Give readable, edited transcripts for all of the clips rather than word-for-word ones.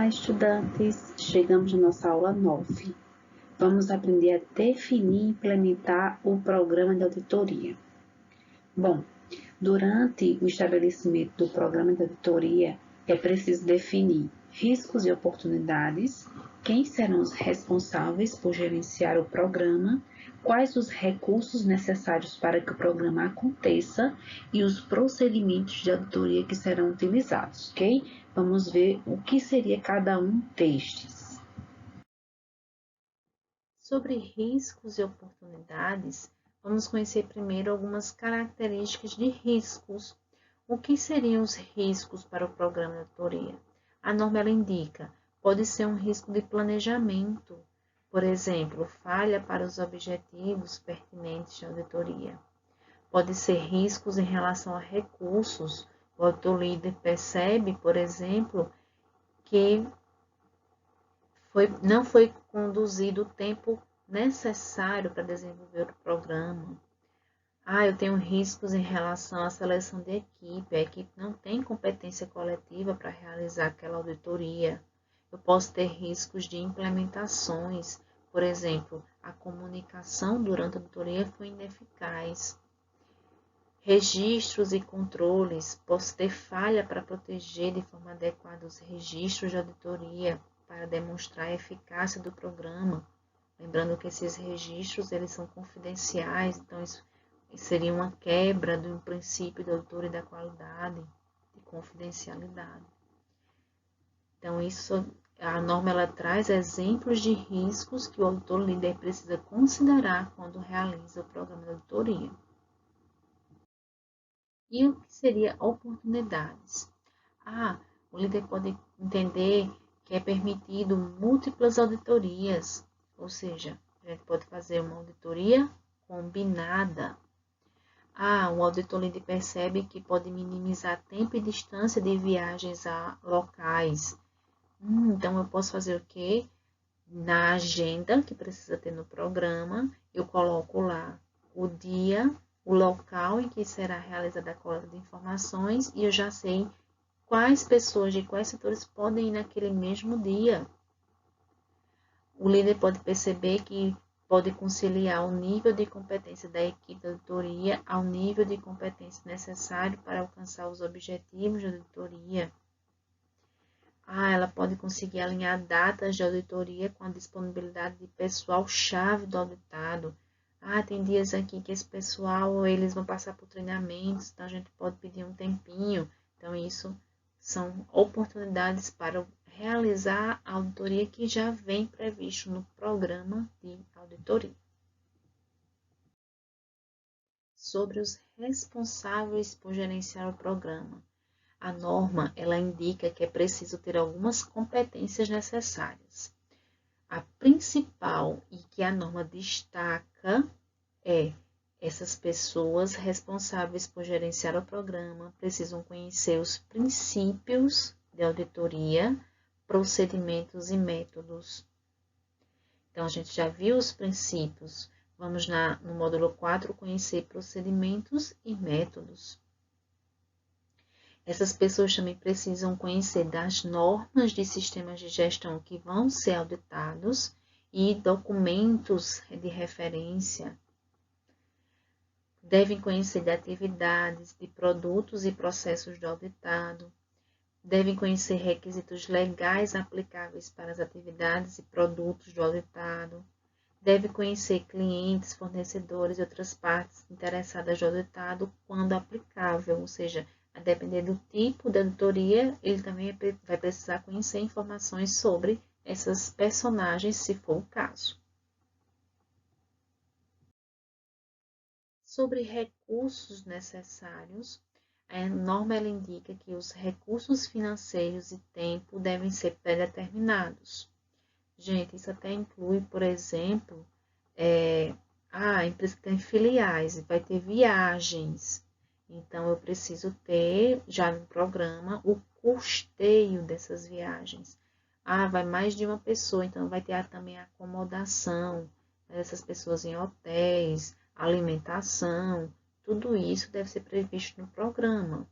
Olá, estudantes! Chegamos na nossa aula 9. Vamos aprender a definir e implementar o programa de auditoria. Bom, durante o estabelecimento do programa de auditoria, é preciso definir riscos e oportunidades, quem serão os responsáveis por gerenciar o programa, quais os recursos necessários para que o programa aconteça e os procedimentos de auditoria que serão utilizados, ok? Vamos ver o que seria cada um destes. Sobre riscos e oportunidades, vamos conhecer primeiro algumas características de riscos. O que seriam os riscos para o programa de auditoria? A norma ela indica, pode ser um risco de planejamento, por exemplo, falha para os objetivos pertinentes de auditoria. Pode ser riscos em relação a recursos. O auditor líder percebe, por exemplo, que não foi conduzido o tempo necessário para desenvolver o programa. Eu tenho riscos em relação à seleção de equipe. A equipe não tem competência coletiva para realizar aquela auditoria. Eu posso ter riscos de implementações. Por exemplo, a comunicação durante a auditoria foi ineficaz. Registros e controles. Posso ter falha para proteger de forma adequada os registros de auditoria para demonstrar a eficácia do programa. Lembrando que esses registros eles são confidenciais, então isso seria uma quebra do princípio da auditoria da qualidade, de confidencialidade. Então, a norma ela traz exemplos de riscos que o auditor líder precisa considerar quando realiza o programa de auditoria. E o que seria oportunidades? O líder pode entender que é permitido múltiplas auditorias, ou seja, a gente pode fazer uma auditoria combinada. O auditor líder percebe que pode minimizar tempo e distância de viagens a locais. Então, eu posso fazer o quê? Na agenda que precisa ter no programa, eu coloco lá o dia, o local em que será realizada a coleta de informações e eu já sei quais pessoas de quais setores podem ir naquele mesmo dia. O líder pode perceber que pode conciliar o nível de competência da equipe de auditoria ao nível de competência necessário para alcançar os objetivos de auditoria. Ela pode conseguir alinhar datas de auditoria com a disponibilidade de pessoal-chave do auditado. Tem dias aqui que esse pessoal, eles vão passar por treinamentos, então a gente pode pedir um tempinho. Então, isso são oportunidades para realizar a auditoria que já vem previsto no programa de auditoria. Sobre os responsáveis por gerenciar o programa. A norma, ela indica que é preciso ter algumas competências necessárias. A principal e que a norma destaca é essas pessoas responsáveis por gerenciar o programa precisam conhecer os princípios de auditoria, procedimentos e métodos. Então, a gente já viu os princípios. Vamos no módulo 4 conhecer procedimentos e métodos. Essas pessoas também precisam conhecer das normas de sistemas de gestão que vão ser auditados e documentos de referência. Devem conhecer de atividades, de produtos e processos do auditado. Devem conhecer requisitos legais aplicáveis para as atividades e produtos do auditado. Devem conhecer clientes, fornecedores e outras partes interessadas do auditado quando aplicável, ou seja, a depender do tipo de auditoria, ele também vai precisar conhecer informações sobre essas personagens, se for o caso. Sobre recursos necessários, a norma ela indica que os recursos financeiros e tempo devem ser pré-determinados. Gente, isso até inclui, por exemplo, a empresa que tem filiais, vai ter viagens. Então, eu preciso ter, já no programa, o custeio dessas viagens. Vai mais de uma pessoa, então vai ter também a acomodação dessas pessoas em hotéis, alimentação, tudo isso deve ser previsto no programa.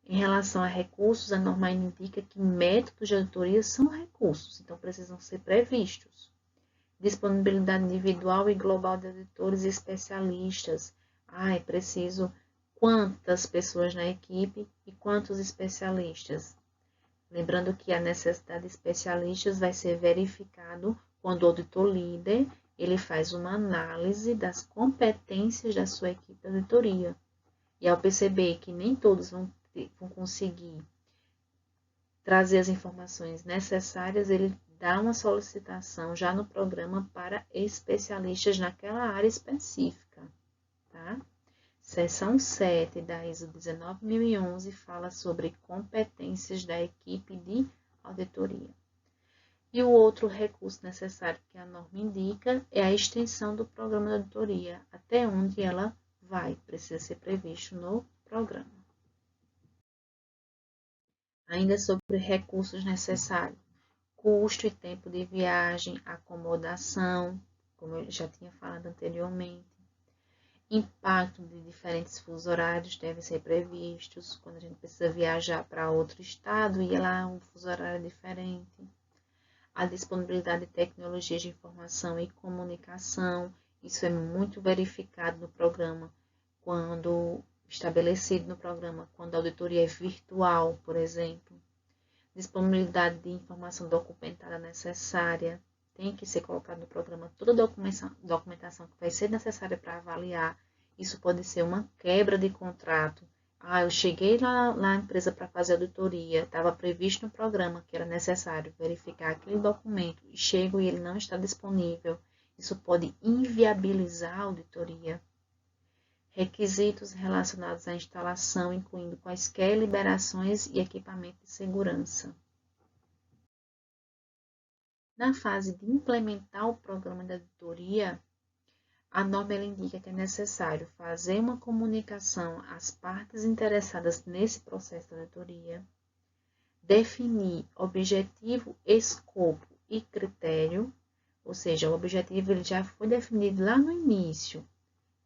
Em relação a recursos, a norma indica que métodos de auditoria são recursos, então precisam ser previstos. Disponibilidade individual e global de auditores e especialistas. É preciso quantas pessoas na equipe e quantos especialistas. Lembrando que a necessidade de especialistas vai ser verificado quando o auditor líder ele faz uma análise das competências da sua equipe de auditoria. E ao perceber que nem todos vão conseguir trazer as informações necessárias, ele dá uma solicitação já no programa para especialistas naquela área específica, tá? Seção 7 da ISO 19011 fala sobre competências da equipe de auditoria. E o outro recurso necessário que a norma indica é a extensão do programa de auditoria, até onde ela vai, precisa ser previsto no programa. Ainda sobre recursos necessários, custo e tempo de viagem, acomodação, como eu já tinha falado anteriormente. Impacto de diferentes fusos horários devem ser previstos, quando a gente precisa viajar para outro estado e lá um fuso horário diferente. A disponibilidade de tecnologias de informação e comunicação, isso é muito verificado no programa, quando estabelecido no programa, quando a auditoria é virtual, por exemplo. Disponibilidade de informação documentada necessária, tem que ser colocado no programa toda a documentação que vai ser necessária para avaliar. Isso pode ser uma quebra de contrato. Eu cheguei lá na empresa para fazer auditoria, estava previsto no programa que era necessário verificar aquele documento e chego e ele não está disponível. Isso pode inviabilizar a auditoria. Requisitos relacionados à instalação, incluindo quaisquer liberações e equipamento de segurança. Na fase de implementar o programa de auditoria, a norma indica que é necessário fazer uma comunicação às partes interessadas nesse processo de auditoria, definir objetivo, escopo e critério, ou seja, o objetivo ele já foi definido lá no início,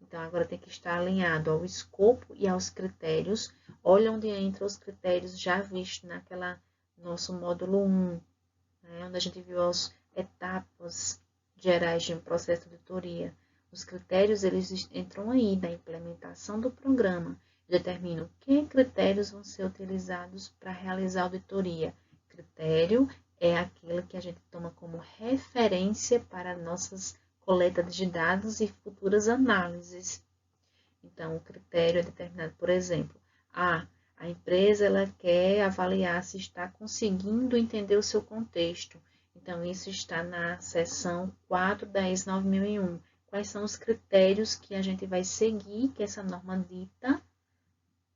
então agora tem que estar alinhado ao escopo e aos critérios. Olha onde entra os critérios já vistos naquela nosso módulo 1, onde a gente viu as etapas gerais de um processo de auditoria. Os critérios, eles entram aí da implementação do programa, determinam que critérios vão ser utilizados para realizar a auditoria. Critério é aquilo que a gente toma como referência para nossas coletas de dados e futuras análises. Então, o critério é determinado, por exemplo, a empresa ela quer avaliar se está conseguindo entender o seu contexto. Então, isso está na seção 4 da ISO 9001. Quais são os critérios que a gente vai seguir, que essa norma dita,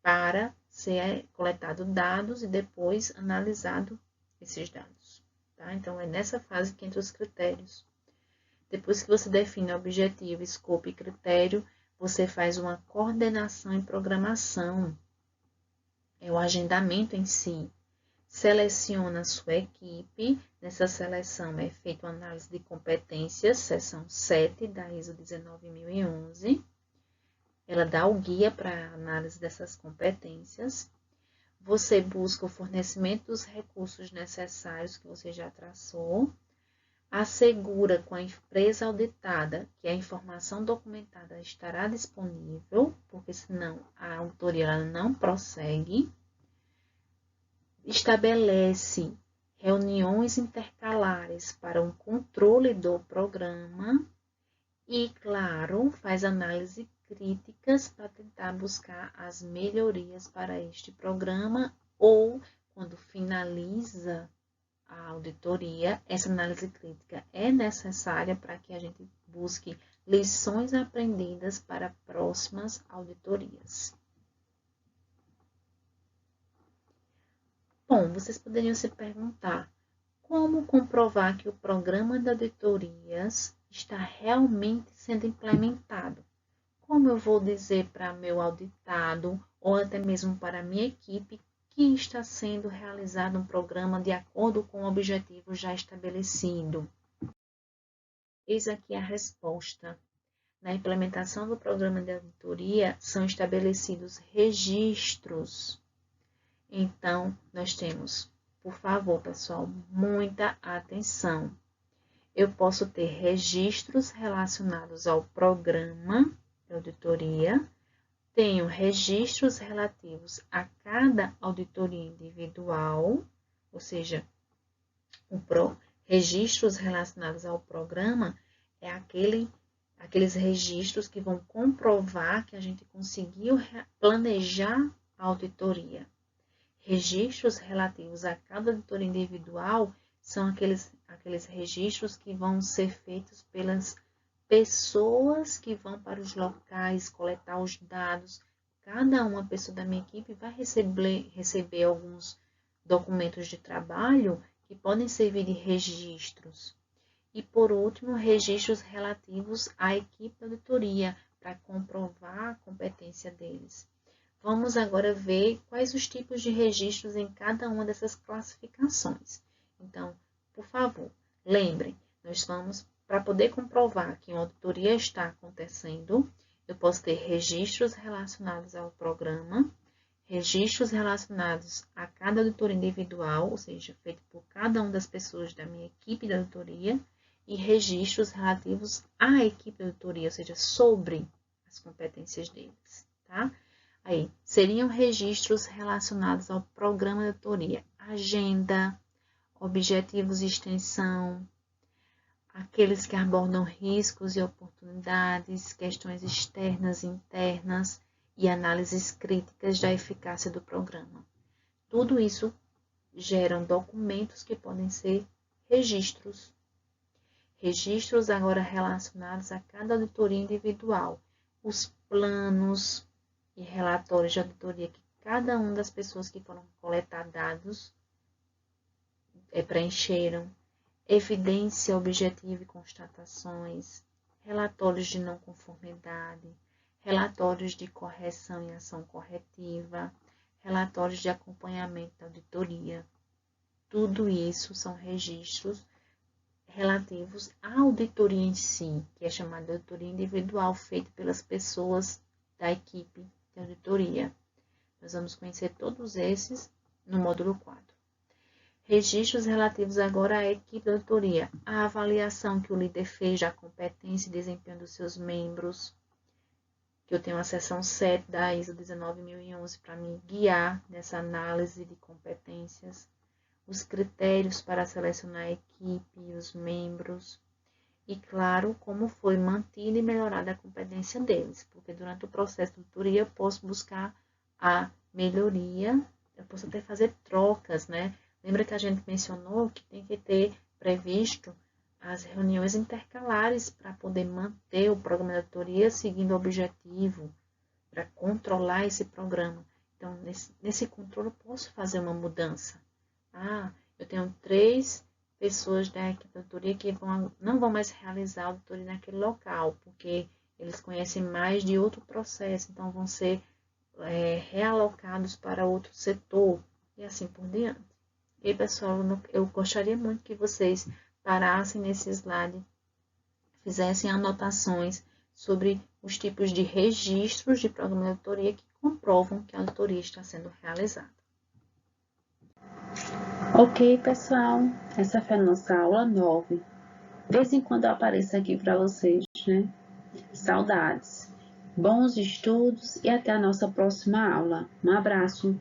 para ser coletado dados e depois analisado esses dados. Tá? Então, é nessa fase que entra os critérios. Depois que você define objetivo, escopo e critério, você faz uma coordenação e programação. É o agendamento em si. Seleciona a sua equipe. Nessa seleção é feita uma análise de competências, seção 7 da ISO 19011. Ela dá o guia para a análise dessas competências. Você busca o fornecimento dos recursos necessários que você já traçou. Assegura com a empresa auditada que a informação documentada estará disponível, porque senão a auditoria ela não prossegue. Estabelece reuniões intercalares para um controle do programa e, claro, faz análise críticas para tentar buscar as melhorias para este programa ou, quando finaliza a auditoria, essa análise crítica é necessária para que a gente busque lições aprendidas para próximas auditorias. Bom, vocês poderiam se perguntar como comprovar que o programa de auditorias está realmente sendo implementado? Como eu vou dizer para meu auditado ou até mesmo para a minha equipe que está sendo realizado um programa de acordo com o objetivo já estabelecido? Eis aqui a resposta. Na implementação do programa de auditoria, são estabelecidos registros. Então, nós temos, por favor, pessoal, muita atenção. Eu posso ter registros relacionados ao programa de auditoria, tenho registros relativos a cada auditoria individual, ou seja, registros relacionados ao programa é aqueles registros que vão comprovar que a gente conseguiu planejar a auditoria. Registros relativos a cada auditoria individual são aqueles registros que vão ser feitos pelas pessoas que vão para os locais coletar os dados. Cada uma pessoa da minha equipe vai receber alguns documentos de trabalho que podem servir de registros. E, por último, registros relativos à equipe de auditoria, para comprovar a competência deles. Vamos agora ver quais os tipos de registros em cada uma dessas classificações. Então, por favor, lembrem, nós vamos, para poder comprovar que uma auditoria está acontecendo, eu posso ter registros relacionados ao programa, registros relacionados a cada auditoria individual, ou seja, feito por cada uma das pessoas da minha equipe de auditoria, e registros relativos à equipe de auditoria, ou seja, sobre as competências deles, tá? Aí, seriam registros relacionados ao programa de auditoria, agenda, objetivos de extensão, aqueles que abordam riscos e oportunidades, questões externas e internas e análises críticas da eficácia do programa. Tudo isso geram documentos que podem ser registros. Registros agora relacionados a cada auditoria individual, os planos e relatórios de auditoria que cada uma das pessoas que foram coletar dados preencheram, evidência objetiva e constatações, relatórios de não conformidade, relatórios de correção e ação corretiva, relatórios de acompanhamento da auditoria. Tudo isso são registros relativos à auditoria em si, que é chamada de auditoria individual, feita pelas pessoas da equipe de auditoria. Nós vamos conhecer todos esses no módulo 4. Registros relativos agora à equipe de auditoria, a avaliação que o líder fez da competência e desempenho dos seus membros, que eu tenho a seção 7 da ISO 19011 para me guiar nessa análise de competências, os critérios para selecionar a equipe e os membros, e, claro, como foi mantida e melhorada a competência deles, porque durante o processo de auditoria eu posso buscar a melhoria, eu posso até fazer trocas, né? Lembra que a gente mencionou que tem que ter previsto as reuniões intercalares para poder manter o programa de auditoria seguindo o objetivo, para controlar esse programa. Então, nesse controle eu posso fazer uma mudança. Eu tenho 3 pessoas da equipe de auditoria que não vão mais realizar a auditoria naquele local, porque eles conhecem mais de outro processo, então vão ser realocados para outro setor e assim por diante. E pessoal, eu gostaria muito que vocês parassem nesse slide, fizessem anotações sobre os tipos de registros de programa de auditoria que comprovam que a auditoria está sendo realizada. Ok, pessoal, essa foi a nossa aula 9. De vez em quando eu apareço aqui para vocês, né? Saudades, bons estudos e até a nossa próxima aula. Um abraço!